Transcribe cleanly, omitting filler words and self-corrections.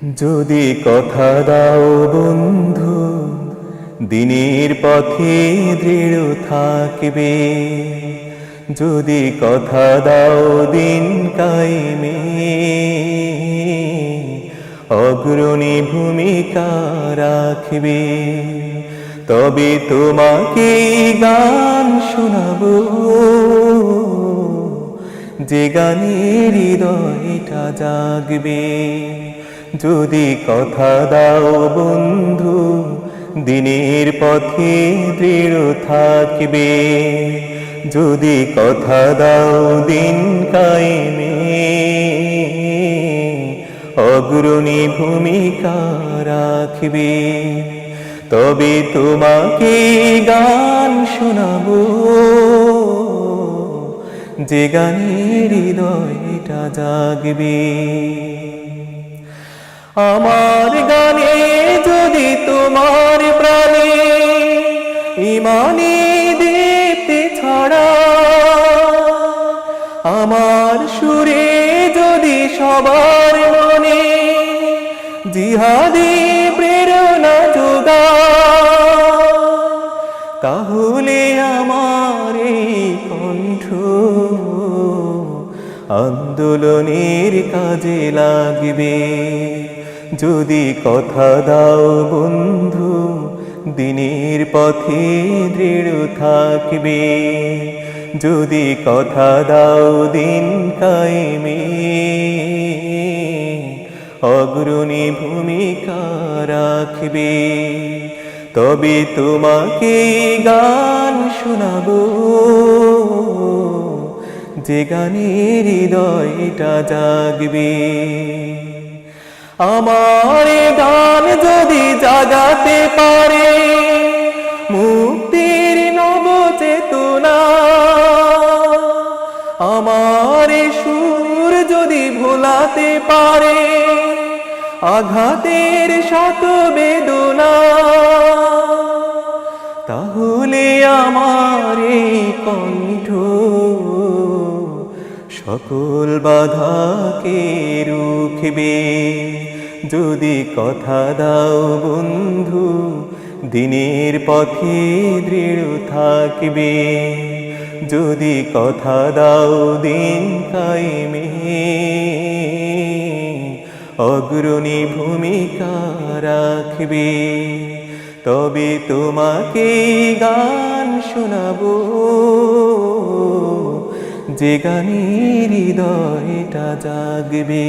যদি কথা দাও বন্ধু, দিনের পথে দৃঢ় থাকবে। যদি কথা দাও দিন কায়েমে, অগ্রণী ভূমিকা রাখবে। তবে তোমাকে গান শোনাবো, যে গানের হৃদয়টা জাগবে। যদি কথা দাও বন্ধু, দিনের পথে দৃঢ় থাকবে। যদি কথা দাও দিন কায়েমে, অগ্রণী ভূমিকা রাখবে। তবে তোমাকে গান শোনাবো, যে গানের হৃদয়টা জাগবে। আমার গানে যদি তোমার প্রাণে ইমানি দীপ্তি ছড়া, আমার সুরে যদি সবার মনে জিহাদি প্রেরণা যোগা, তাহলে আমার এই কণ্ঠ আন্দোলনের কাজে লাগবে। যদি কথা দাও বন্ধু, দিনের পথে দৃঢ় থাকবে। যদি কথা দাও দিন কায়েমে, অগ্রণী ভূমিকা রাখবে। তবে তোমাকে গান শোনাবো, যে গানের হৃদয়টা জাগবে। আমার গান যদি জাগাতে পারে মুক্তির নব চেতনা, আমার সুর যদি ভোলাতে পারে আঘাতের শত বেদনা, তাহলে আমার এই কণ্ঠ সকল বাধাকে রুখবে। যদি কথা দাও বন্ধু, দিনের পথে দৃঢ় থাকবে। যদি কথা দাও দিন কায়েমে, অগ্রণী ভূমিকা রাখবে। তবে তোমাকে গান শোনাবো, যে গানের হৃদয়টা জাগবে।